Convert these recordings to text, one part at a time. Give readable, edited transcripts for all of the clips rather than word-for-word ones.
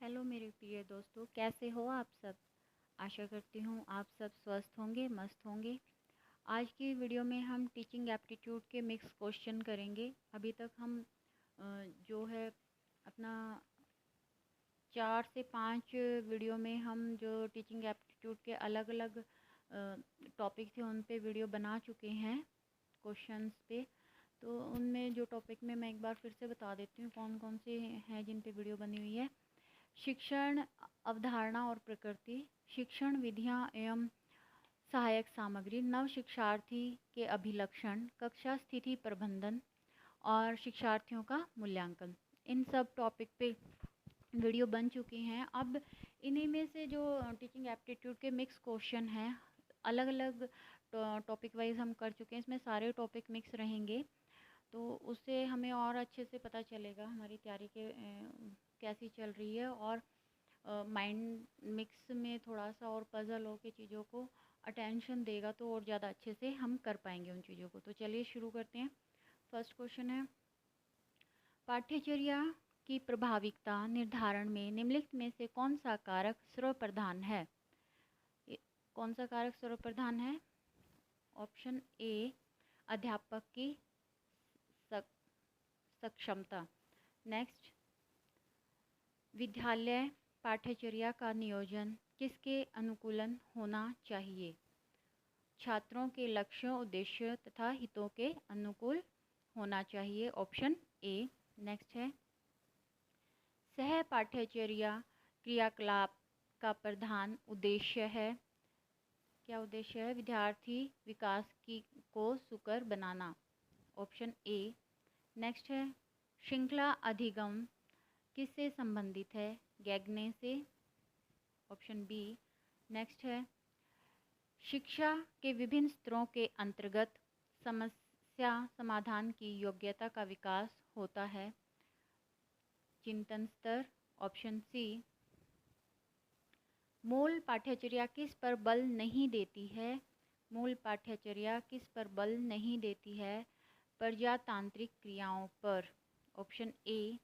Hello मेरे प्रिय दोस्तों, कैसे हो आप सब। आशा करती हूँ आप सब स्वस्थ होंगे, मस्त होंगे। आज की वीडियो में हम टीचिंग एप्टीट्यूड के मिक्स क्वेश्चन करेंगे। अभी तक हम जो है अपना 4 से 5 वीडियो में हम जो टीचिंग एप्टीट्यूड के अलग अलग टॉपिक थे उन पे वीडियो बना चुके हैं क्वेश्चंस पे। तो उनमें जो टॉपिक में मैं एक बार फिर से बता देती हूँ कौन कौन से हैं जिन पे वीडियो बनी हुई है। शिक्षण अवधारणा और प्रकृति, शिक्षण विधियाँ एवं सहायक सामग्री, नव शिक्षार्थी के अभिलक्षण, कक्षा स्थिति प्रबंधन और शिक्षार्थियों का मूल्यांकन, इन सब टॉपिक पे वीडियो बन चुकी हैं। अब इन्हीं में से जो टीचिंग एप्टीट्यूड के मिक्स क्वेश्चन हैं, अलग अलग टॉपिक वाइज हम कर चुके हैं। इसमें सारे टॉपिक मिक्स रहेंगे तो उससे हमें और अच्छे से पता चलेगा हमारी तैयारी के कैसी चल रही है। और माइंड मिक्स में थोड़ा सा और पज़ल हो के चीज़ों को अटेंशन देगा तो और ज़्यादा अच्छे से हम कर पाएंगे उन चीज़ों को। तो चलिए शुरू करते हैं। फर्स्ट क्वेश्चन है, पाठ्यचर्या की प्रभाविकता निर्धारण में निम्नलिखित में से कौन सा कारक सर्वप्रधान है। कौन सा कारक सर्वप्रधान है? ऑप्शन ए, अध्यापक की सक्षमता। नेक्स्ट, विद्यालय पाठ्यचर्या का नियोजन किसके अनुकूलन होना चाहिए? छात्रों के लक्ष्यों, उद्देश्य तथा हितों के अनुकूल होना चाहिए। Option A. नेक्स्ट है, सह पाठ्यचर्या क्रियाकलाप का प्रधान उद्देश्य है। क्या उद्देश्य है? विद्यार्थी विकास को सुकर बनाना। Option A. नेक्स्ट है, श्रृंखला अधिगम किससे संबंधित है? गैगने से। Option B. नेक्स्ट है, शिक्षा के विभिन्न स्तरों के अंतर्गत समस्या समाधान की योग्यता का विकास होता है। चिंतन स्तर। Option C. मूल पाठ्यचर्या किस पर बल नहीं देती है? मूल पाठ्यचर्या किस पर बल नहीं देती है? प्रजातांत्रिक क्रियाओं पर। Option A.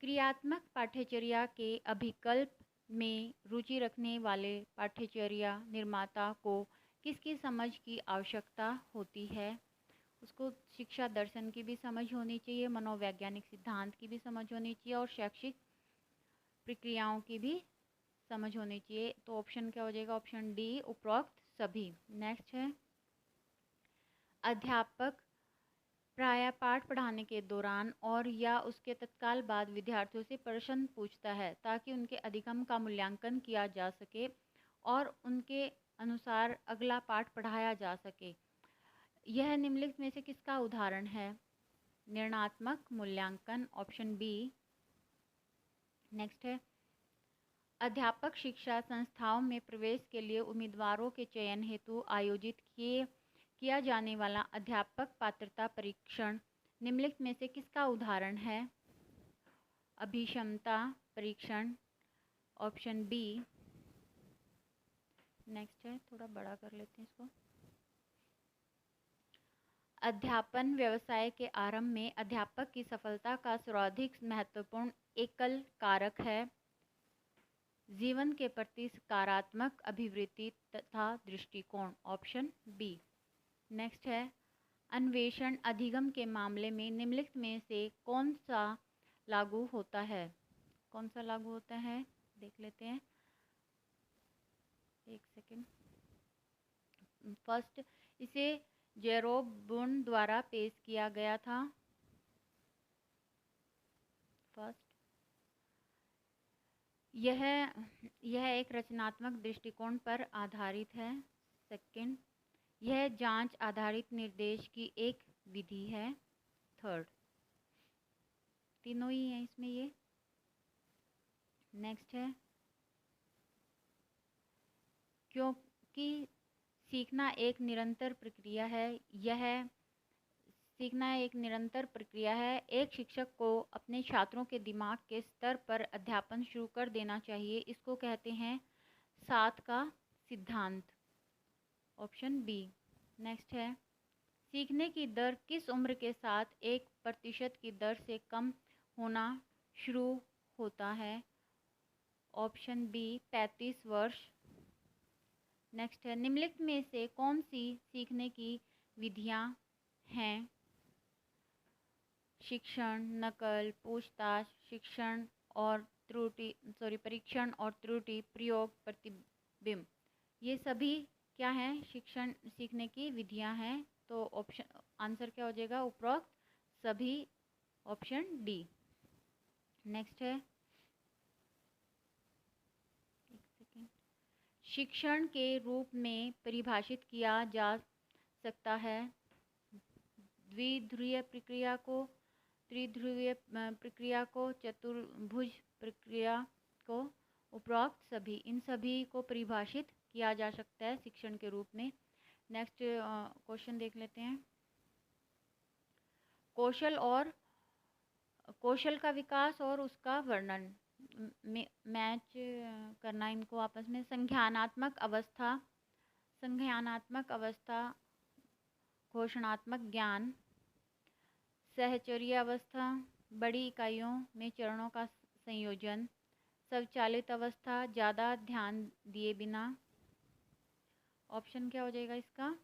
क्रियात्मक पाठ्यचर्या के अभिकल्प में रुचि रखने वाले पाठ्यचर्या निर्माता को किसकी समझ की आवश्यकता होती है? उसको शिक्षा दर्शन की भी समझ होनी चाहिए, मनोवैज्ञानिक सिद्धांत की भी समझ होनी चाहिए और शैक्षिक प्रक्रियाओं की भी समझ होनी चाहिए। तो ऑप्शन क्या हो जाएगा? ऑप्शन डी, उपरोक्त सभी। नेक्स्ट है, अध्यापक प्रायः पाठ पढ़ाने के दौरान और या उसके तत्काल बाद विद्यार्थियों से प्रश्न पूछता है ताकि उनके अधिगम का मूल्यांकन किया जा सके और उनके अनुसार अगला पाठ पढ़ाया जा सके। यह निम्नलिखित में से किसका उदाहरण है? निर्णयात्मक मूल्यांकन। Option B. नेक्स्ट है, अध्यापक शिक्षा संस्थाओं में प्रवेश के लिए उम्मीदवारों के चयन हेतु आयोजित किया जाने वाला अध्यापक पात्रता परीक्षण निम्नलिखित में से किसका उदाहरण है? अभिक्षमता परीक्षण। Option B. नेक्स्ट है, थोड़ा बड़ा कर लेते हैं इसको। अध्यापन व्यवसाय के आरंभ में अध्यापक की सफलता का सर्वाधिक महत्वपूर्ण एकल कारक है जीवन के प्रति सकारात्मक अभिवृत्ति तथा दृष्टिकोण। Option B. नेक्स्ट है, अन्वेषण अधिगम के मामले में निम्नलिखित में से कौन सा लागू होता है? कौन सा लागू होता है देख लेते हैं, एक सेकंड। फर्स्ट, इसे जेरोब बुन द्वारा पेश किया गया था। फर्स्ट, यह एक रचनात्मक दृष्टिकोण पर आधारित है। सेकंड, यह जांच आधारित निर्देश की एक विधि है। थर्ड, तीनों ही हैं इसमें ये। नेक्स्ट है, क्योंकि सीखना एक निरंतर प्रक्रिया है। यह सीखना एक निरंतर प्रक्रिया है। एक शिक्षक को अपने छात्रों के दिमाग के स्तर पर अध्यापन शुरू कर देना चाहिए। इसको कहते हैं 7 का सिद्धांत। Option B. नेक्स्ट है, सीखने की दर किस उम्र के साथ 1% की दर से कम होना शुरू होता है? ऑप्शन बी 35 वर्ष। नेक्स्ट है, निम्नलिखित में से कौन सी सीखने की विधियां हैं? शिक्षण, नकल, पूछताछ, शिक्षण और परीक्षण और त्रुटि, प्रयोग, प्रतिबिंब। ये सभी क्या हैं? शिक्षण सीखने की विधियां हैं। तो ऑप्शन आंसर क्या हो जाएगा? उपरोक्त सभी, ऑप्शन डी। नेक्स्ट है, एक सेकेंड, शिक्षण के रूप में परिभाषित किया जा सकता है द्विध्रुवीय प्रक्रिया को, त्रिध्रुवीय प्रक्रिया को, चतुर्भुज प्रक्रिया को, उपरोक्त सभी। इन सभी को परिभाषित किया जा सकता है शिक्षण के रूप में। नेक्स्ट क्वेश्चन देख लेते हैं। कौशल का विकास और उसका वर्णन, मैच करना इनको आपस में। संज्ञानात्मक अवस्था, घोषणात्मक ज्ञान, सहचर्य अवस्था, बड़ी इकाइयों में चरणों का संयोजन, स्वचालित अवस्था, ज़्यादा ध्यान दिए बिना। ऑप्शन क्या हो जाएगा इसका?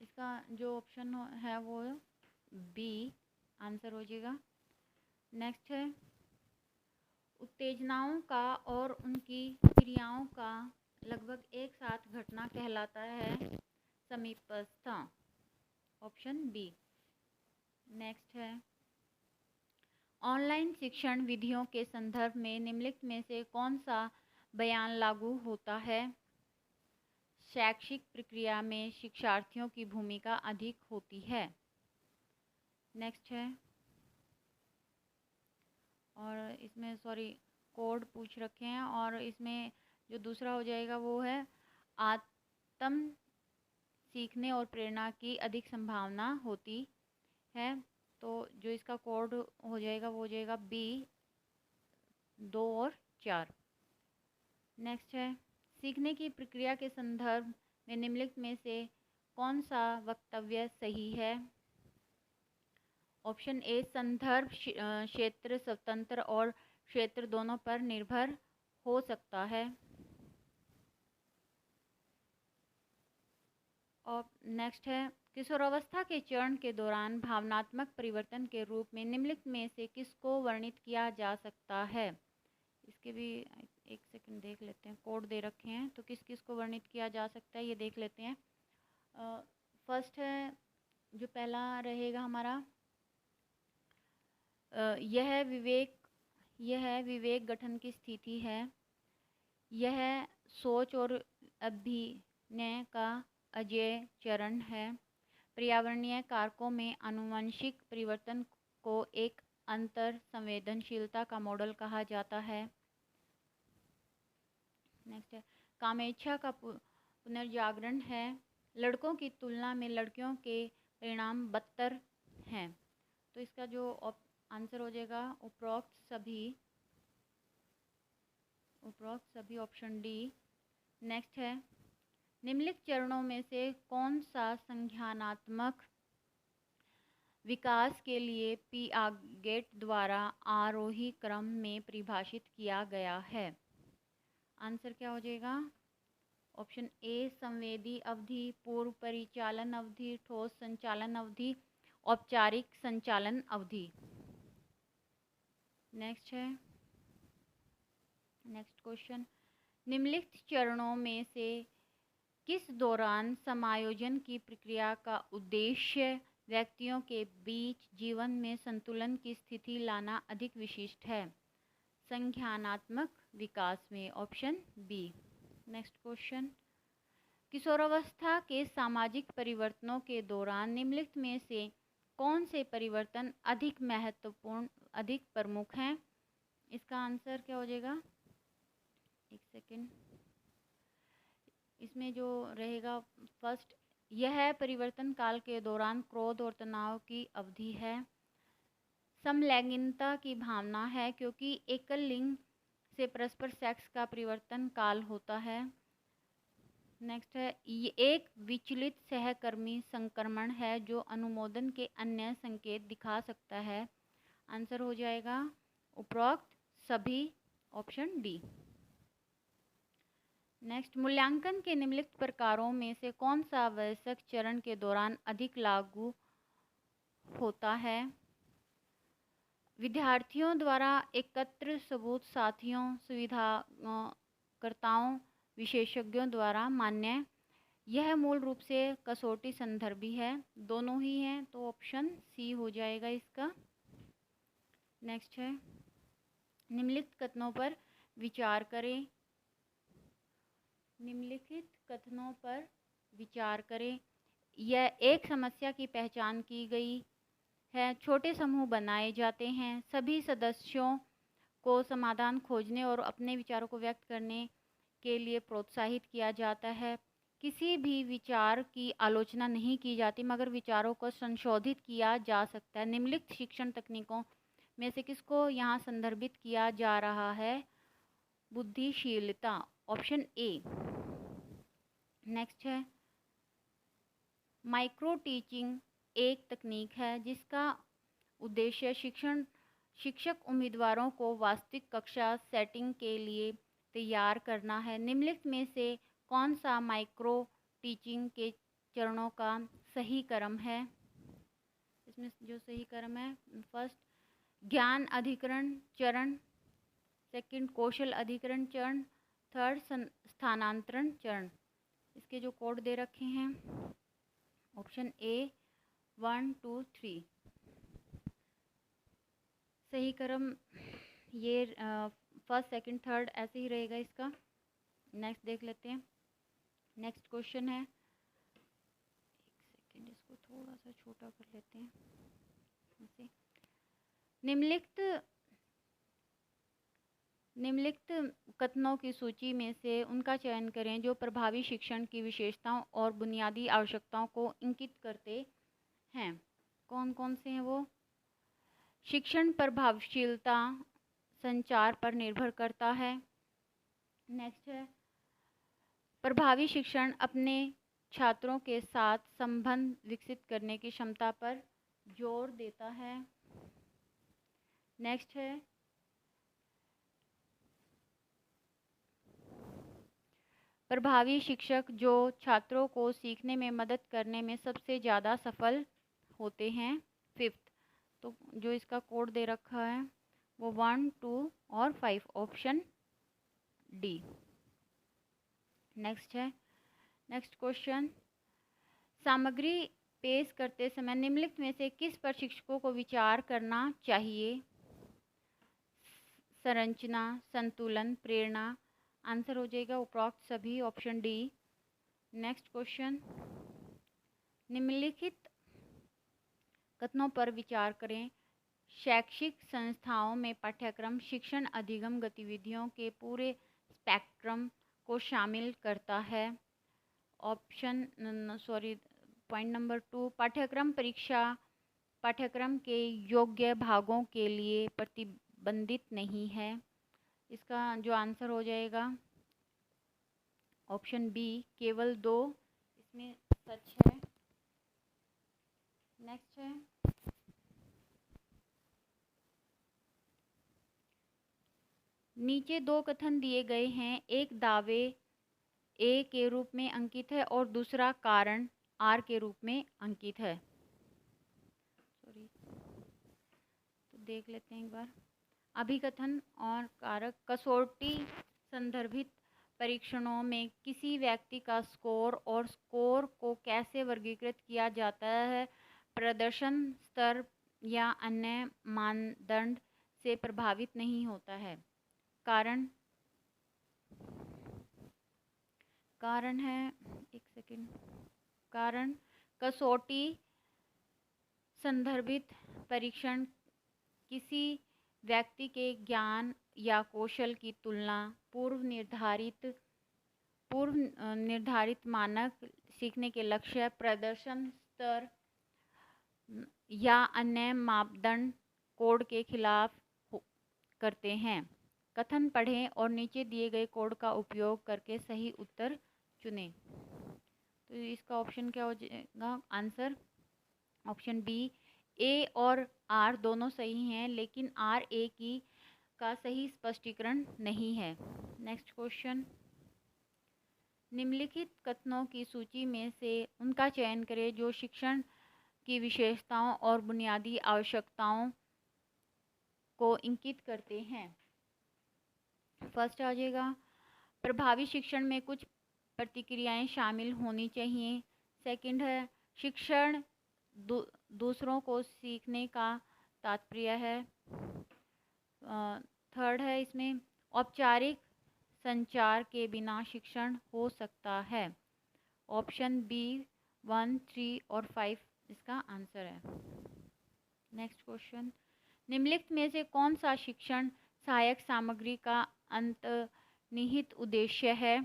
इसका जो ऑप्शन है वो बी आंसर हो जाएगा। नेक्स्ट है, उत्तेजनाओं का और उनकी क्रियाओं का लगभग एक साथ घटना कहलाता है समीपस्थ, ऑप्शन बी। नेक्स्ट है, ऑनलाइन शिक्षण विधियों के संदर्भ में निम्नलिखित में से कौन सा बयान लागू होता है? शैक्षिक प्रक्रिया में शिक्षार्थियों की भूमिका अधिक होती है। नेक्स्ट है, और इसमें कोड पूछ रखे हैं, और इसमें जो दूसरा हो जाएगा वो है आत्म सीखने और प्रेरणा की अधिक संभावना होती है। तो जो इसका कोड हो जाएगा वो हो जाएगा बी 2 और 4। नेक्स्ट है, सीखने की प्रक्रिया के संदर्भ में निम्नलिखित में से कौन सा वक्तव्य सही है? ऑप्शन ए, संदर्भ क्षेत्र स्वतंत्र और क्षेत्र दोनों पर निर्भर हो सकता है। और नेक्स्ट है, किशोरावस्था के चरण के दौरान भावनात्मक परिवर्तन के रूप में निम्नलिखित में से किसको वर्णित किया जा सकता है? इसके भी एक सेकंड देख लेते हैं, कोड दे रखे हैं तो किस किस को वर्णित किया जा सकता है ये देख लेते हैं। फर्स्ट है, जो पहला रहेगा हमारा, यह विवेक गठन की स्थिति है। यह सोच और अभिनय का अजेय चरण है। पर्यावरणीय कारकों में आनुवंशिक परिवर्तन को एक अंतर संवेदनशीलता का मॉडल कहा जाता है। नेक्स्ट है, कामेच्छा का पुनर्जागरण है। लड़कों की तुलना में लड़कियों के परिणाम बदतर हैं। तो इसका जो आंसर हो जाएगा उपरोक्त सभी, ऑप्शन डी। नेक्स्ट है, निम्नलिखित चरणों में से कौन सा संज्ञानात्मक विकास के लिए पियागेट द्वारा आरोही क्रम में परिभाषित किया गया है? आंसर क्या हो जाएगा? ऑप्शन ए, संवेदी अवधि, पूर्व परिचालन अवधि, ठोस संचालन अवधि, औपचारिक संचालन अवधि। नेक्स्ट है, नेक्स्ट क्वेश्चन, निम्नलिखित चरणों में से किस दौरान समायोजन की प्रक्रिया का उद्देश्य व्यक्तियों के बीच जीवन में संतुलन की स्थिति लाना अधिक विशिष्ट है? संज्ञानात्मक विकास में, ऑप्शन बी। नेक्स्ट क्वेश्चन, किशोरावस्था के सामाजिक परिवर्तनों के दौरान निम्नलिखित में से कौन से परिवर्तन अधिक महत्वपूर्ण, अधिक प्रमुख हैं? इसका आंसर क्या हो जाएगा? एक सेकेंड, इसमें जो रहेगा फर्स्ट, यह परिवर्तन काल के दौरान क्रोध और तनाव की अवधि है। समलैंगिकता की भावना है क्योंकि एकल लिंग से परस्पर सेक्स का परिवर्तन काल होता है। नेक्स्ट है, ये एक विचलित सहकर्मी संक्रमण है जो अनुमोदन के अन्य संकेत दिखा सकता है। आंसर हो जाएगा उपरोक्त सभी, ऑप्शन डी। नेक्स्ट, मूल्यांकन के निम्नलिखित प्रकारों में से कौन सा वयस्क चरण के दौरान अधिक लागू होता है? विद्यार्थियों द्वारा एकत्र सबूत, साथियों, सुविधाकर्ताओं, विशेषज्ञों द्वारा मान्य। यह मूल रूप से कसौटी संदर्भी है, दोनों ही हैं, तो ऑप्शन सी हो जाएगा इसका। नेक्स्ट है, निम्नलिखित कथनों पर विचार करें। निम्नलिखित कथनों पर विचार करें। यह एक समस्या की पहचान की गई है, छोटे समूह बनाए जाते हैं, सभी सदस्यों को समाधान खोजने और अपने विचारों को व्यक्त करने के लिए प्रोत्साहित किया जाता है, किसी भी विचार की आलोचना नहीं की जाती मगर विचारों को संशोधित किया जा सकता है। निम्नलिखित शिक्षण तकनीकों में से किसको यहाँ संदर्भित किया जा रहा है? बुद्धिशीलता, ऑप्शन ए। नेक्स्ट है, माइक्रो टीचिंग एक तकनीक है जिसका उद्देश्य शिक्षक उम्मीदवारों को वास्तविक कक्षा सेटिंग के लिए तैयार करना है। निम्नलिखित में से कौन सा माइक्रो टीचिंग के चरणों का सही क्रम है? इसमें जो सही क्रम है, फर्स्ट ज्ञान अधिकरण चरण, सेकंड कौशल अधिकरण चरण, थर्ड स्थानांतरण चरण। इसके जो कोड दे रखे हैं, ऑप्शन ए 1 2 3। सही क्रम ये फर्स्ट सेकंड थर्ड ऐसे ही रहेगा इसका। नेक्स्ट देख लेते हैं। नेक्स्ट क्वेश्चन है, एक सेकंड इसको थोड़ा सा छोटा कर लेते हैं ऐसे। निम्नलिखित कथनों की सूची में से उनका चयन करें जो प्रभावी शिक्षण की विशेषताओं और बुनियादी आवश्यकताओं को इंगित करते हैं। कौन कौन से हैं वो? शिक्षण प्रभावशीलता संचार पर निर्भर करता है। नेक्स्ट है, प्रभावी शिक्षण अपने छात्रों के साथ संबंध विकसित करने की क्षमता पर जोर देता है। नेक्स्ट है, प्रभावी शिक्षक जो छात्रों को सीखने में मदद करने में सबसे ज़्यादा सफल होते हैं। फिफ्थ, तो जो इसका कोड दे रखा है वो 1 2 और 5, ऑप्शन डी। नेक्स्ट है, नेक्स्ट क्वेश्चन, सामग्री पेश करते समय निम्नलिखित में से किस पर शिक्षकों को विचार करना चाहिए? संरचना, संतुलन, प्रेरणा। आंसर हो जाएगा उपरोक्त सभी, ऑप्शन डी। नेक्स्ट क्वेश्चन, निम्नलिखित कथनों पर विचार करें। शैक्षिक संस्थाओं में पाठ्यक्रम शिक्षण अधिगम गतिविधियों के पूरे स्पेक्ट्रम को शामिल करता है। पॉइंट नंबर 2, पाठ्यक्रम परीक्षा पाठ्यक्रम के योग्य भागों के लिए प्रतिबंधित नहीं है। इसका जो आंसर हो जाएगा ऑप्शन बी, केवल 2 इसमें सच है। नेक्स्ट है, नीचे 2 कथन दिए गए हैं, एक दावे ए के रूप में अंकित है और दूसरा कारण आर के रूप में अंकित है। सॉरी, तो देख लेते हैं एक बार। अभिकथन और कारक। कसौटी संदर्भित परीक्षणों में किसी व्यक्ति का स्कोर और स्कोर को कैसे वर्गीकृत किया जाता है? प्रदर्शन स्तर या अन्य मानदंड से प्रभावित नहीं होता है। कारण है, एक सेकंड, कारण कसौटी संदर्भित परीक्षण किसी व्यक्ति के ज्ञान या कौशल की तुलना पूर्व निर्धारित मानक, सीखने के लक्ष्य, प्रदर्शन स्तर या अन्य मापदंड कोड के खिलाफ करते हैं। कथन पढ़ें और नीचे दिए गए कोड का उपयोग करके सही उत्तर चुनें। तो इसका ऑप्शन क्या हो जाएगा? आंसर ऑप्शन बी, ए और आर दोनों सही हैं, लेकिन आर ए की का सही स्पष्टीकरण नहीं है। नेक्स्ट क्वेश्चन, निम्नलिखित कथनों की सूची में से उनका चयन करें जो शिक्षण की विशेषताओं और बुनियादी आवश्यकताओं को इंगित करते हैं। फर्स्ट आ जाएगा, प्रभावी शिक्षण में कुछ प्रतिक्रियाएं शामिल होनी चाहिए। सेकंड है, शिक्षण दूसरों को सीखने का तात्पर्य है। थर्ड है इसमें, औपचारिक संचार के बिना शिक्षण हो सकता है। ऑप्शन बी 1, 3 और 5 इसका आंसर है। नेक्स्ट क्वेश्चन, निम्नलिखित में से कौन सा शिक्षण सहायक सामग्री का अंतर्निहित उद्देश्य है?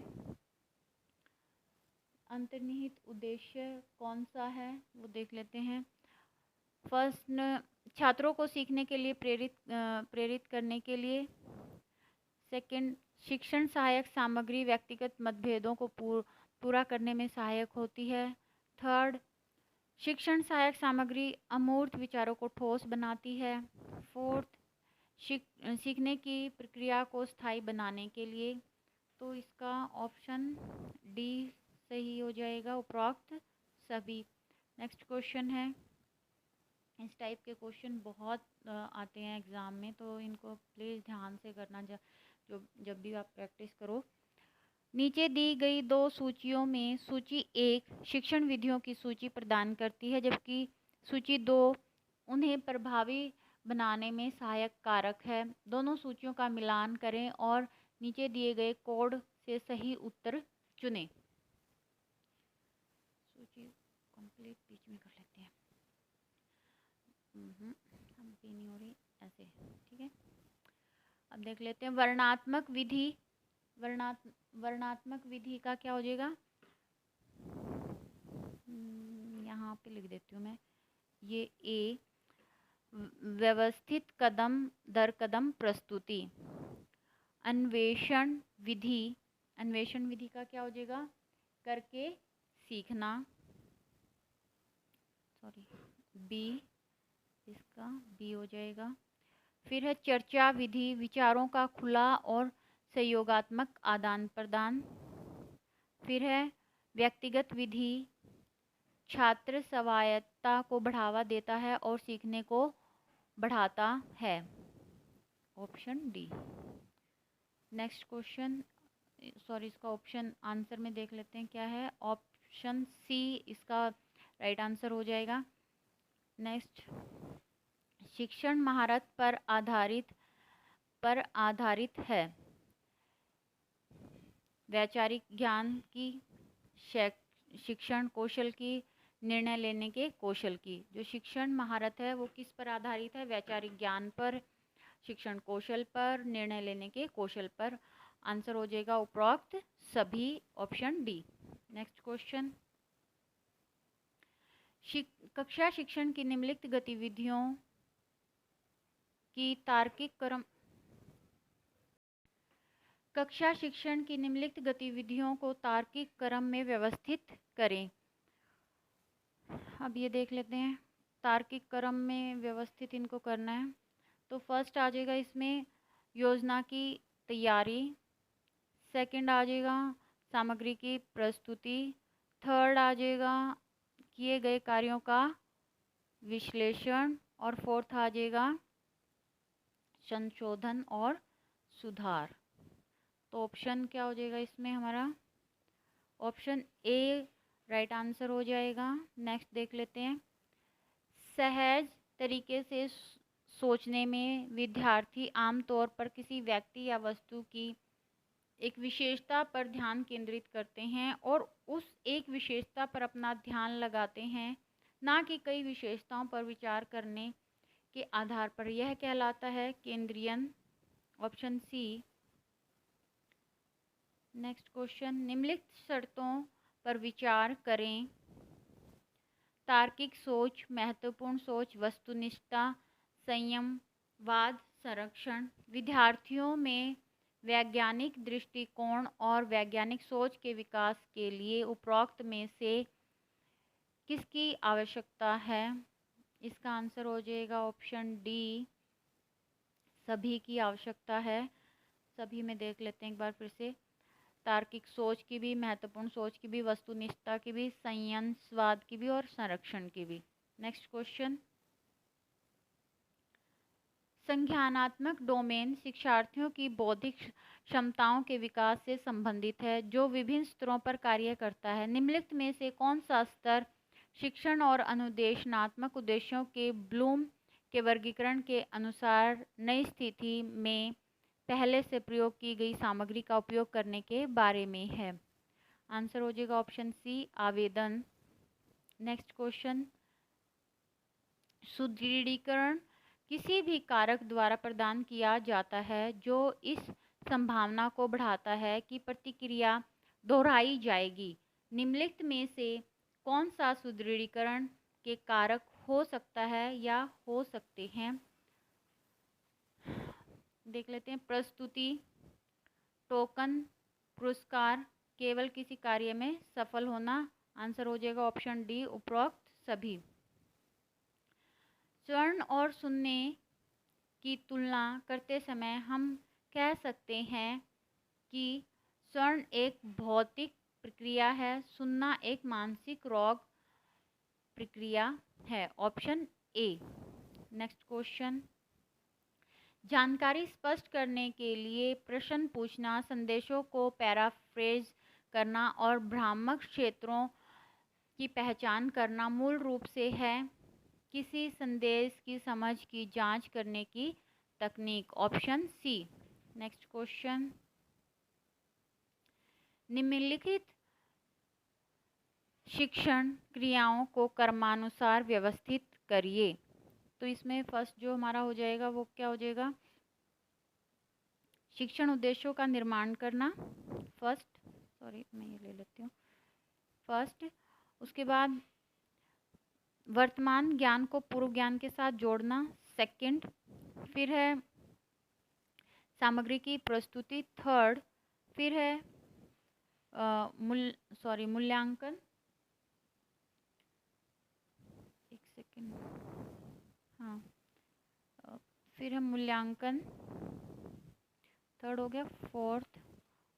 अंतर्निहित उद्देश्य कौन सा है वो देख लेते हैं। फर्स्ट, छात्रों को सीखने के लिए प्रेरित करने के लिए। सेकंड, शिक्षण सहायक सामग्री व्यक्तिगत मतभेदों को पूरा करने में सहायक होती है। थर्ड, शिक्षण सहायक सामग्री अमूर्त विचारों को ठोस बनाती है। फोर्थ, सीखने की प्रक्रिया को स्थायी बनाने के लिए। तो इसका ऑप्शन डी सही हो जाएगा, उपरोक्त सभी। नेक्स्ट क्वेश्चन है, इस टाइप के क्वेश्चन बहुत आते हैं एग्ज़ाम में, तो इनको प्लीज़ ध्यान से करना जब भी आप प्रैक्टिस करो। नीचे दी गई दो सूचियों में सूची 1 शिक्षण विधियों की सूची प्रदान करती है, जबकि सूची 2 उन्हें प्रभावी बनाने में सहायक कारक है। दोनों सूचियों का मिलान करें और नीचे दिए गए कोड से सही उत्तर चुनें। सूची कंप्लीट बीच में कर लेते हैं। अब भी नहीं हो रही ऐसे, ठीक है। अब देख लेते हैं वर्णात्मक विधि। वर्णात्मक विधि का क्या हो जाएगा, यहाँ पे लिख देती हूँ मैं। ये ए, व्यवस्थित कदम दर कदम प्रस्तुति। अन्वेषण विधि, अन्वेषण विधि का क्या हो जाएगा, करके सीखना। सॉरी, बी, इसका बी हो जाएगा। फिर है चर्चा विधि, विचारों का खुला और सहयोगात्मक आदान प्रदान। फिर है व्यक्तिगत विधि, छात्र स्वायत्तता को बढ़ावा देता है और सीखने को बढ़ाता है। Option D. Next question, sorry, इसका ऑप्शन आंसर में देख लेते हैं क्या है। ऑप्शन सी इसका राइट आंसर हो जाएगा। नेक्स्ट, शिक्षण महारत पर आधारित है। वैचारिक ज्ञान की, शिक्षण कौशल की, निर्णय लेने के कौशल की। जो शिक्षण महारत है वो किस पर आधारित है, वैचारिक ज्ञान पर, शिक्षण कौशल पर, निर्णय लेने के कौशल पर। आंसर हो जाएगा उपरोक्त सभी, ऑप्शन डी। नेक्स्ट क्वेश्चन, कक्षा शिक्षण की निम्नलिखित गतिविधियों की तार्किक क्रम, कक्षा शिक्षण की निम्नलिखित गतिविधियों को तार्किक क्रम में व्यवस्थित करें। अब ये देख लेते हैं, तार्किक क्रम में व्यवस्थित इनको करना है। तो फर्स्ट आ जाएगा इसमें योजना की तैयारी। सेकंड आ जाएगा सामग्री की प्रस्तुति। थर्ड आ जाएगा किए गए कार्यों का विश्लेषण। और फोर्थ आ जाएगा संशोधन और सुधार। तो ऑप्शन क्या हो जाएगा इसमें हमारा, ऑप्शन ए राइट आंसर हो जाएगा। नेक्स्ट देख लेते हैं, सहज तरीके से सोचने में विद्यार्थी आमतौर पर किसी व्यक्ति या वस्तु की एक विशेषता पर ध्यान केंद्रित करते हैं और उस एक विशेषता पर अपना ध्यान लगाते हैं, ना कि कई विशेषताओं पर विचार करने के आधार पर। यह कहलाता है केंद्रीयन। Option C. नेक्स्ट क्वेश्चन, निम्नलिखित शर्तों पर विचार करें। तार्किक सोच, महत्वपूर्ण सोच, वस्तुनिष्ठता, संयम, वाद संरक्षण। विद्यार्थियों में वैज्ञानिक दृष्टिकोण और वैज्ञानिक सोच के विकास के लिए उपरोक्त में से किसकी आवश्यकता है? इसका आंसर हो जाएगा ऑप्शन डी, सभी की आवश्यकता है। सभी में देख लेते हैं एक बार फिर से। तार्किक सोच की भी, महत्वपूर्ण सोच की भी, वस्तुनिष्ठता की भी, संयंत्रवाद की भी और संरक्षण की भी। Next question. संज्ञानात्मक डोमेन शिक्षार्थियों की बौद्धिक क्षमताओं के विकास से संबंधित है जो विभिन्न स्तरों पर कार्य करता है। निम्नलिखित में से कौन सा स्तर शिक्षण और अनुदेशनात्मक उद्देश्यों के ब्लूम के वर्गीकरण के अनुसार नई स्थिति में पहले से प्रयोग की गई सामग्री का उपयोग करने के बारे में है? आंसर हो जाएगा ऑप्शन सी, आवेदन। Next question. सुदृढ़ीकरण किसी भी कारक द्वारा प्रदान किया जाता है जो इस संभावना को बढ़ाता है कि प्रतिक्रिया दोहराई जाएगी। निम्नलिखित में से कौन सा सुदृढ़ीकरण के कारक हो सकता है या हो सकते हैं? देख लेते हैं। प्रस्तुति, टोकन, पुरस्कार, केवल किसी कार्य में सफल होना। आंसर हो जाएगा ऑप्शन डी, उपरोक्त सभी। स्वर्ण और शून्य की तुलना करते समय हम कह सकते हैं कि स्वर्ण एक भौतिक प्रक्रिया है, शून्य एक मानसिक रोग प्रक्रिया है। Option A. Next question. जानकारी स्पष्ट करने के लिए प्रश्न पूछना, संदेशों को पैराफ्रेज करना और भ्रामक क्षेत्रों की पहचान करना मूल रूप से है किसी संदेश की समझ की जांच करने की तकनीक। Option C. Next question. निम्नलिखित शिक्षण क्रियाओं को क्रमानुसार व्यवस्थित करिए। तो इसमें फर्स्ट जो हमारा हो जाएगा वो क्या हो जाएगा? शिक्षण उद्देश्यों का निर्माण करना फर्स्ट, सॉरी मैं ये ले लेती हूँ फर्स्ट। उसके बाद वर्तमान ज्ञान को पूर्व ज्ञान के साथ जोड़ना सेकंड। फिर है सामग्री की प्रस्तुति थर्ड। फिर है मूल्यांकन, एक सेकंड, हाँ, फिर है मूल्यांकन थर्ड हो गया, फोर्थ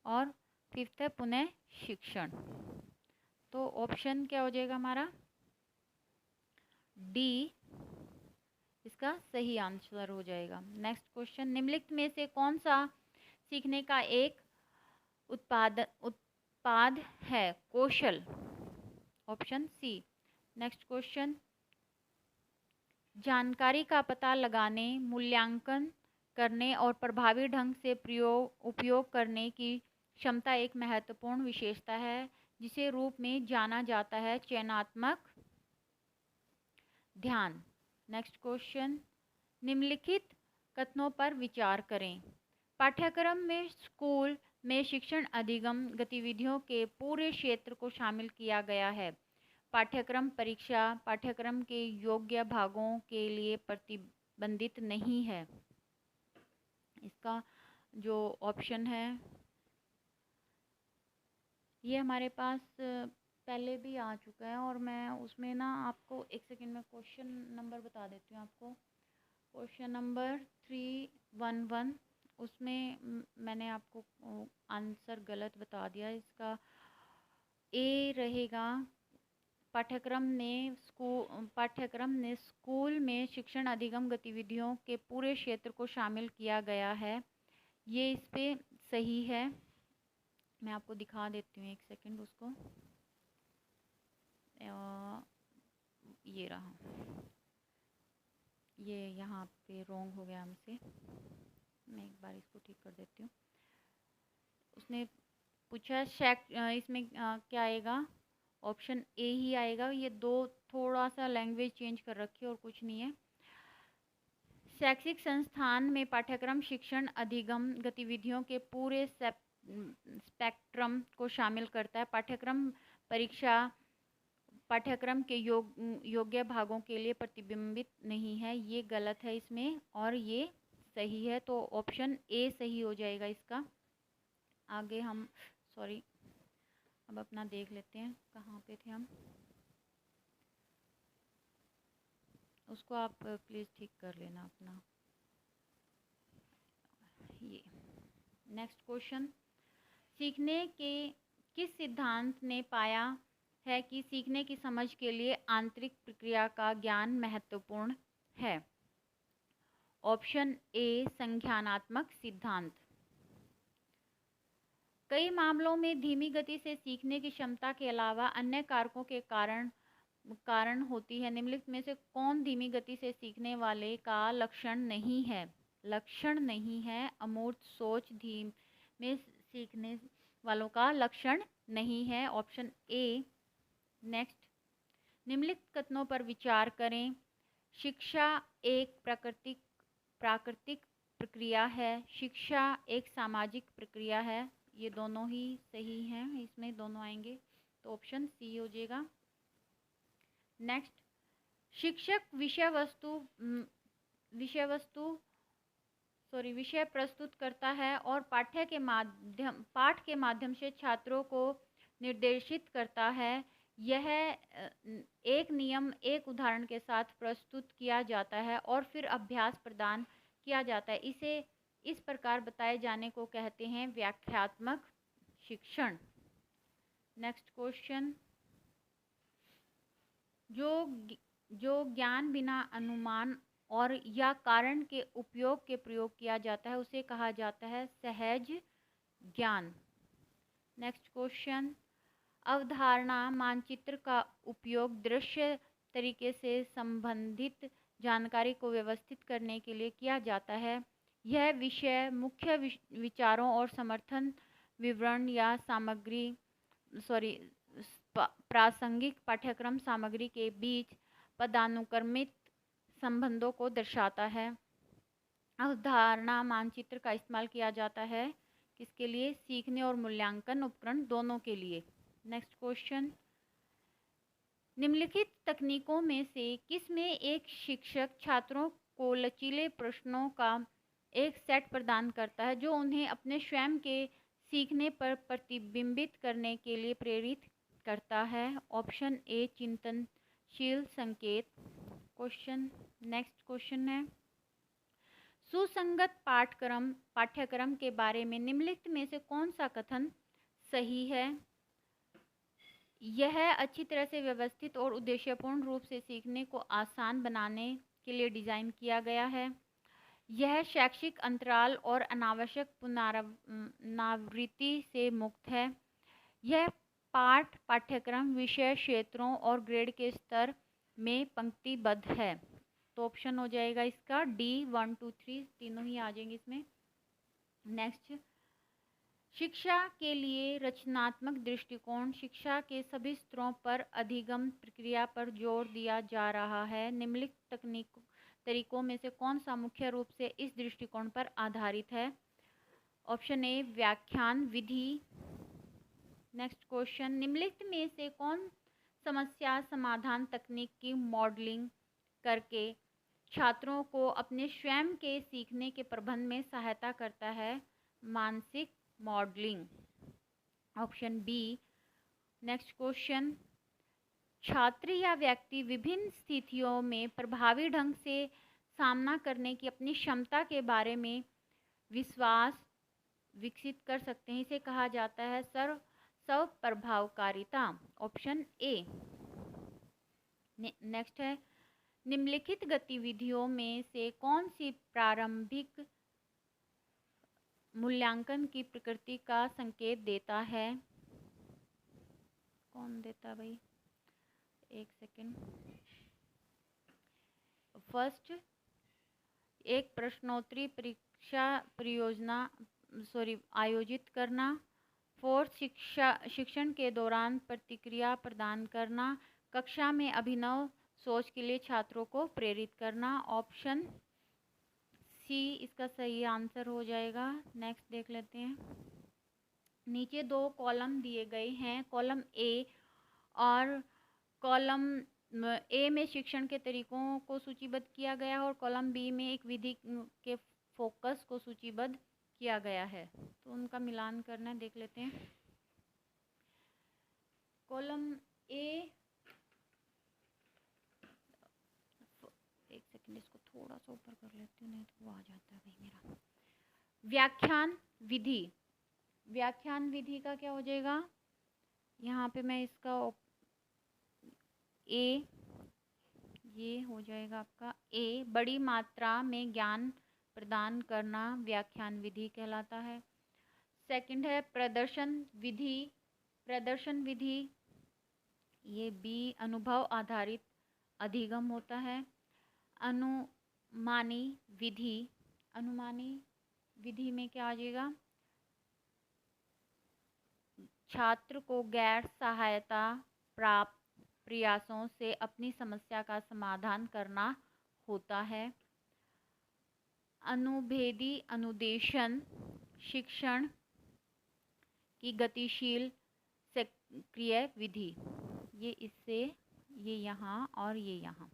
और फिफ्थ है पुनः शिक्षण। तो ऑप्शन क्या हो जाएगा हमारा? डी इसका सही आंसर हो जाएगा। Next question. निम्नलिखित में से कौन सा सीखने का एक उत्पाद है? कौशल। Option C. Next question. जानकारी का पता लगाने, मूल्यांकन करने और प्रभावी ढंग से उपयोग करने की क्षमता एक महत्वपूर्ण विशेषता है जिसे रूप में जाना जाता है चयनात्मक ध्यान। Next question. निम्नलिखित कथनों पर विचार करें। पाठ्यक्रम में स्कूल में शिक्षण अधिगम गतिविधियों के पूरे क्षेत्र को शामिल किया गया है। पाठ्यक्रम परीक्षा पाठ्यक्रम के योग्य भागों के लिए प्रतिबंधित नहीं है। इसका जो ऑप्शन है ये हमारे पास पहले भी आ चुका है और मैं उसमें ना आपको एक सेकंड में क्वेश्चन नंबर बता देती हूँ आपको। क्वेश्चन नंबर 311 उसमें मैंने आपको आंसर गलत बता दिया। इसका ए रहेगा। पाठ्यक्रम ने स्कूल में शिक्षण अधिगम गतिविधियों के पूरे क्षेत्र को शामिल किया गया है। ये इस पे सही है। मैं आपको दिखा देती हूँ एक सेकंड उसको। ये रहा, ये यहाँ पे रॉन्ग हो गया हमसे। मैं एक बार इसको ठीक कर देती हूँ। उसने पूछा इसमें क्या आएगा? ऑप्शन ए ही आएगा। ये दो थोड़ा सा लैंग्वेज चेंज कर रखी है और कुछ नहीं है। शैक्षिक संस्थान में पाठ्यक्रम शिक्षण अधिगम गतिविधियों के पूरे स्पेक्ट्रम को शामिल करता है। पाठ्यक्रम परीक्षा पाठ्यक्रम के योग्य भागों के लिए प्रतिबिंबित नहीं है। ये गलत है इसमें और ये सही है। तो ऑप्शन ए सही हो जाएगा इसका। आगे हम सॉरी अब अपना देख लेते हैं कहाँ पे थे हम। उसको आप प्लीज़ ठीक कर लेना अपना। ये नेक्स्ट क्वेश्चन, सीखने के किस सिद्धांत ने पाया है कि सीखने की समझ के लिए आंतरिक प्रक्रिया का ज्ञान महत्वपूर्ण है? ऑप्शन ए संज्ञानात्मक सिद्धांत। कई मामलों में धीमी गति से सीखने की क्षमता के अलावा अन्य कारकों के कारण होती है। निम्नलिखित में से कौन धीमी गति से सीखने वाले का लक्षण नहीं है? अमूर्त सोच धीमे सीखने वालों का लक्षण नहीं है। Option A. नेक्स्ट, निम्नलिखित कथनों पर विचार करें। शिक्षा एक प्राकृतिक प्रक्रिया है, शिक्षा एक सामाजिक प्रक्रिया है। ये दोनों ही सही हैं, इसमें दोनों आएंगे, तो ऑप्शन सी हो जाएगा। नेक्स्ट, शिक्षक विषय प्रस्तुत करता है और पाठ के माध्यम से छात्रों को निर्देशित करता है। यह एक नियम एक उदाहरण के साथ प्रस्तुत किया जाता है और फिर अभ्यास प्रदान किया जाता है। इसे इस प्रकार बताए जाने को कहते हैं व्याख्यात्मक शिक्षण। नेक्स्ट क्वेश्चन, जो ज्ञान बिना अनुमान और या कारण के उपयोग के प्रयोग किया जाता है उसे कहा जाता है सहज ज्ञान। नेक्स्ट क्वेश्चन, अवधारणा मानचित्र का उपयोग दृश्य तरीके से संबंधित जानकारी को व्यवस्थित करने के लिए किया जाता है। यह विषय मुख्य विचारों और समर्थन विवरण या प्रासंगिक पाठ्यक्रम सामग्री के बीच पदानुक्रमित संबंधों को दर्शाता है। अवधारणा मानचित्र का इस्तेमाल किया जाता है किसके लिए? सीखने और मूल्यांकन उपकरण दोनों के लिए। नेक्स्ट क्वेश्चन, निम्नलिखित तकनीकों में से किसमें एक शिक्षक छात्रों को लचीले प्रश्नों का एक सेट प्रदान करता है जो उन्हें अपने स्वयं के सीखने पर प्रतिबिंबित करने के लिए प्रेरित करता है? ऑप्शन ए चिंतनशील संकेत। नेक्स्ट क्वेश्चन है, सुसंगत पाठ्यक्रम के बारे में निम्नलिखित में से कौन सा कथन सही है? यह अच्छी तरह से व्यवस्थित और उद्देश्यपूर्ण रूप से सीखने को आसान बनाने के लिए डिज़ाइन किया गया है। यह शैक्षिक अंतराल और अनावश्यक पुनरावृत्ति से मुक्त है। यह पाठ्यक्रम विषय क्षेत्रों और ग्रेड के स्तर में पंक्तिबद्ध है। तो ऑप्शन हो जाएगा इसका डी। 1, 2, 3 तीनों ही आ जाएंगे इसमें। नेक्स्ट, शिक्षा के लिए रचनात्मक दृष्टिकोण। शिक्षा के सभी स्तरों पर अधिगम प्रक्रिया पर जोर दिया जा रहा है। निम्नलिखित तरीकों में से कौन सा मुख्य रूप से इस दृष्टिकोण पर आधारित है? ऑप्शन ए व्याख्यान विधि। नेक्स्ट क्वेश्चन, निम्नलिखित में से कौन समस्या समाधान तकनीक की मॉडलिंग करके छात्रों को अपने स्वयं के सीखने के प्रबंधन में सहायता करता है? मानसिक modelling. Option B. Next question, छात्र या व्यक्ति विभिन्न स्थितियों में प्रभावी ढंग से सामना करने की अपनी क्षमता के बारे में विश्वास विकसित कर सकते हैं। इसे कहा जाता है स्वप्रभावकारिता। Option A. नेक्स्ट है, निम्नलिखित गतिविधियों में से कौन सी प्रारंभिक मूल्यांकन की प्रकृति का संकेत देता है? कौन देता भाई? एक सेकेंड। फर्स्ट, एक प्रश्नोत्तरी परीक्षा आयोजित करना। फोर्थ, शिक्षण के दौरान प्रतिक्रिया प्रदान करना। कक्षा में अभिनव सोच के लिए छात्रों को प्रेरित करना। ऑप्शन सी इसका सही आंसर हो जाएगा। नेक्स्ट देख लेते हैं। नीचे 2 कॉलम दिए गए हैं। कॉलम ए और कॉलम ए में शिक्षण के तरीकों को सूचीबद्ध किया गया है और कॉलम बी में एक विधि के फोकस को सूचीबद्ध किया गया है। तो उनका मिलान करना है, देख लेते हैं। कॉलम ए, एक सेकंड इसको थोड़ा सा ऊपर कर लेती हूँ, नहीं तो वो आ जाता है भाई मेरा। व्याख्यान विधि, व्याख्यान विधि का क्या हो जाएगा, यहाँ पे मैं इसका ए, ये हो जाएगा आपका ए, बड़ी मात्रा में ज्ञान प्रदान करना व्याख्यान विधि कहलाता है। सेकंड है प्रदर्शन विधि, प्रदर्शन विधि ये बी, अनुभव आधारित अधिगम होता है। अनुमानी विधि, अनुमानी विधि में क्या आ जाएगा, छात्र को गैर सहायता प्राप्त प्रयासों से अपनी समस्या का समाधान करना होता है। अनुभेदी अनुदेशन शिक्षण की गतिशील सक्रिय विधि, ये इससे ये यहाँ और ये यहाँ।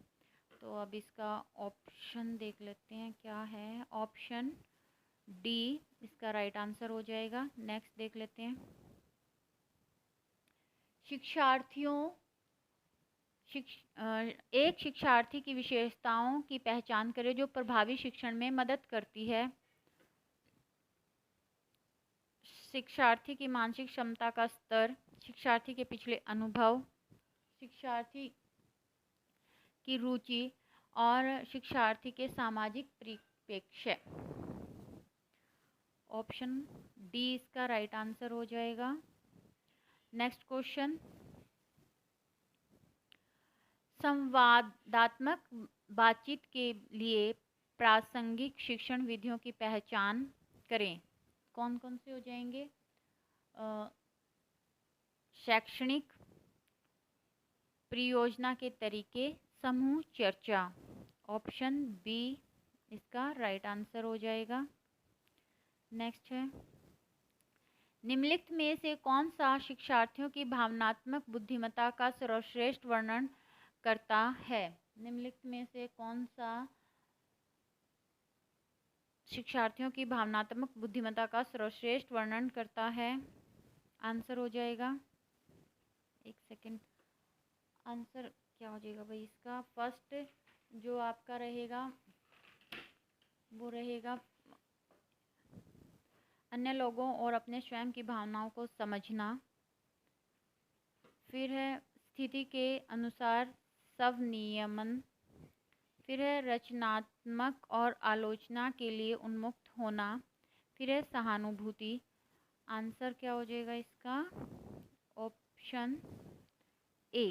तो अब इसका ऑप्शन देख लेते हैं क्या है, ऑप्शन डी इसका राइट आंसर हो जाएगा। नेक्स्ट देख लेते हैं, एक शिक्षार्थी की विशेषताओं की पहचान करें जो प्रभावी शिक्षण में मदद करती है। शिक्षार्थी की मानसिक क्षमता का स्तर, शिक्षार्थी के पिछले अनुभव, शिक्षार्थी की रुचि और शिक्षार्थी के सामाजिक परिप्रेक्ष्य। ऑप्शन डी इसका राइट आंसर हो जाएगा। नेक्स्ट क्वेश्चन, संवादात्मक बातचीत के लिए प्रासंगिक शिक्षण विधियों की पहचान करें। कौन कौन से हो जाएंगे, शैक्षणिक, परियोजना के तरीके, समूह चर्चा। ऑप्शन बी इसका राइट आंसर हो जाएगा। नेक्स्ट है, निम्नलिखित में से कौन सा शिक्षार्थियों की भावनात्मक बुद्धिमत्ता का सर्वश्रेष्ठ वर्णन करता है। निम्नलिखित में से कौन सा शिक्षार्थियों की भावनात्मक बुद्धिमत्ता का सर्वश्रेष्ठ वर्णन करता है। आंसर हो जाएगा, एक सेकंड, आंसर क्या हो जाएगा भाई इसका, फर्स्ट जो आपका रहेगा वो रहेगा अन्य लोगों और अपने स्वयं की भावनाओं को समझना। फिर है स्थिति के अनुसार स्वनियमन। फिर है रचनात्मक और आलोचना के लिए उन्मुक्त होना। फिर है सहानुभूति। आंसर क्या हो जाएगा इसका, ऑप्शन ए।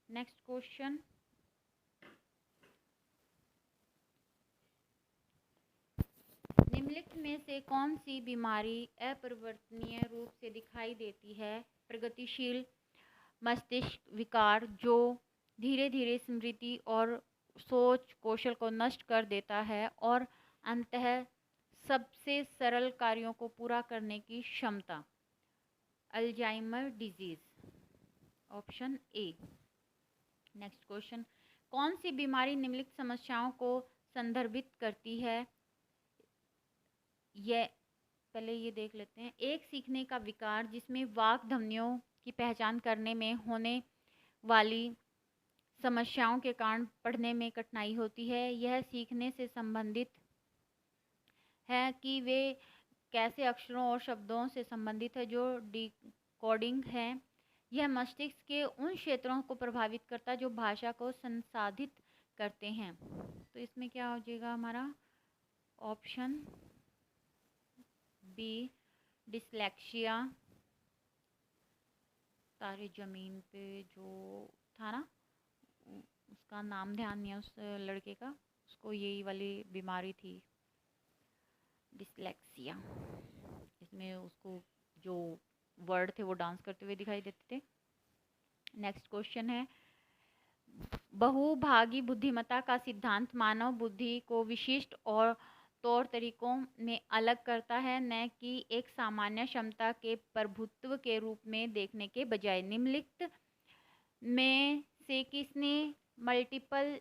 नेक्स्ट क्वेश्चन, निम्नलिखित में से कौन सी बीमारी अपरिवर्तनीय रूप से दिखाई देती है। प्रगतिशील मस्तिष्क विकार जो धीरे धीरे स्मृति और सोच कौशल को नष्ट कर देता है और अंततः सबसे सरल कार्यों को पूरा करने की क्षमता, Alzheimer disease. Option A. Next question, कौन सी बीमारी निम्नलिखित समस्याओं को संदर्भित करती है। पहले ये देख लेते हैं, एक सीखने का विकार जिसमें वाक ध्वनियों की पहचान करने में होने वाली समस्याओं के कारण पढ़ने में कठिनाई होती है। यह सीखने से संबंधित है कि वे कैसे अक्षरों और शब्दों से संबंधित है जो डिकोडिंग है। यह मस्तिष्क के उन क्षेत्रों को प्रभावित करता है जो भाषा को संसाधित करते हैं। तो इसमें क्या हो जाएगा हमारा, ऑप्शन बी डिसलेक्सिया। तारे जमीन पे जो था ना, उसका नाम ध्यान नहीं है उस लड़के का, उसको यही वाली बीमारी थी डिसलेक्सिया। इसमें उसको जो वर्ड थे वो डांस करते हुए दिखाई देते थे। नेक्स्ट क्वेश्चन है, बहुभागी बुद्धिमत्ता का सिद्धांत मानव बुद्धि को विशिष्ट और तौर तरीकों में अलग करता है, न कि एक सामान्य क्षमता के प्रभुत्व के रूप में देखने के बजाय। निम्नलिखित में से किसने मल्टीपल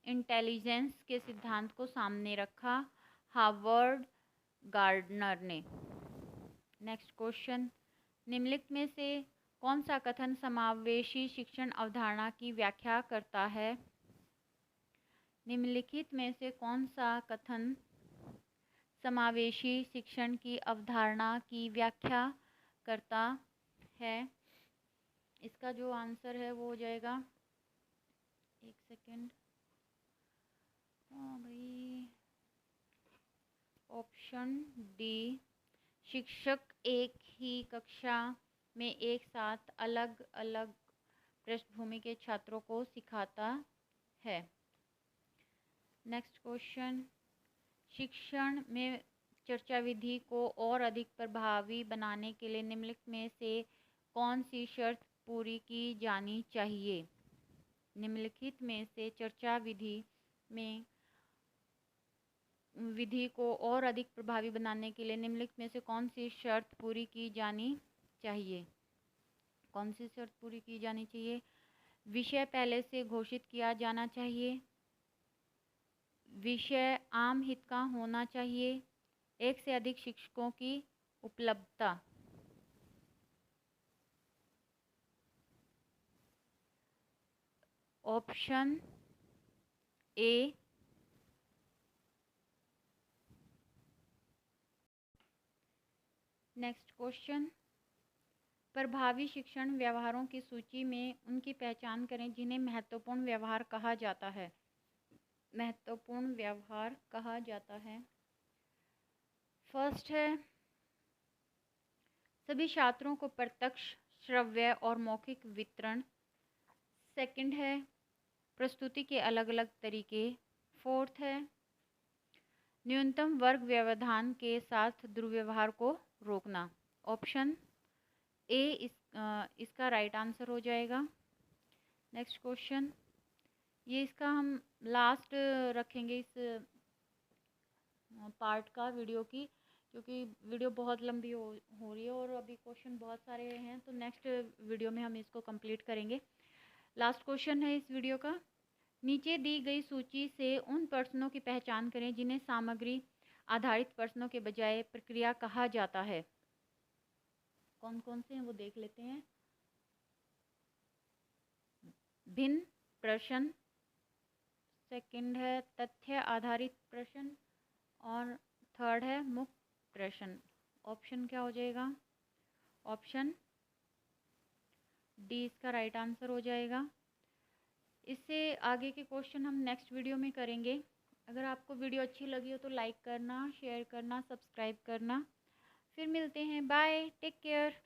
इंटेलिजेंस के सिद्धांत को सामने रखा। हार्वर्ड गार्डनर ने। नेक्स्ट क्वेश्चन, निम्नलिखित में से कौन सा कथन समावेशी शिक्षण अवधारणा की व्याख्या करता है। निम्नलिखित में से कौन सा कथन समावेशी शिक्षण की अवधारणा की व्याख्या करता है? इसका जो आंसर है वो हो जाएगा, एक सेकेंड, हाँ भाई, ऑप्शन डी, शिक्षक एक ही कक्षा में एक साथ अलग अलग पृष्ठभूमि के छात्रों को सिखाता है। नेक्स्ट क्वेश्चन, शिक्षण में चर्चा विधि को और अधिक प्रभावी बनाने के लिए निम्नलिखित में से कौन सी शर्त पूरी की जानी चाहिए? निम्नलिखित में से चर्चा विधि को और अधिक प्रभावी बनाने के लिए निम्नलिखित में से कौन सी शर्त पूरी की जानी चाहिए? कौन सी शर्त पूरी की जानी चाहिए? विषय पहले से घोषित किया जाना चाहिए, विषय आम हित का होना चाहिए, एक से अधिक शिक्षकों की उपलब्धता। ऑप्शन ए, नेक्स्ट क्वेश्चन, प्रभावी शिक्षण व्यवहारों की सूची में उनकी पहचान करें जिन्हें महत्वपूर्ण व्यवहार कहा जाता है। महत्वपूर्ण व्यवहार कहा जाता है। फर्स्ट है, सभी छात्रों को प्रत्यक्ष श्रव्य और मौखिक वितरण। सेकंड है, प्रस्तुति के अलग अलग तरीके। फोर्थ है, न्यूनतम वर्ग व्यवधान के साथ दुर्व्यवहार को रोकना। ऑप्शन ए इसका राइट आंसर हो जाएगा। नेक्स्ट क्वेश्चन, ये इसका हम लास्ट रखेंगे इस पार्ट का वीडियो की, क्योंकि वीडियो बहुत लंबी हो रही है और अभी क्वेश्चन बहुत सारे हैं, तो नेक्स्ट वीडियो में हम इसको कंप्लीट करेंगे। लास्ट क्वेश्चन है इस वीडियो का, नीचे दी गई सूची से उन प्रश्नों की पहचान करें जिन्हें सामग्री आधारित प्रश्नों के बजाय प्रक्रिया कहा जाता है। कौन कौन से हैं वो देख लेते हैं। भिन्न प्रश्न, सेकंड है तथ्य आधारित प्रश्न, और थर्ड है मुक्त प्रश्न। ऑप्शन क्या हो जाएगा? ऑप्शन डी इसका राइट आंसर हो जाएगा। इससे आगे के क्वेश्चन हम नेक्स्ट वीडियो में करेंगे। अगर आपको वीडियो अच्छी लगी हो तो लाइक करना, शेयर करना, सब्सक्राइब करना। फिर मिलते हैं, बाय, टेक केयर।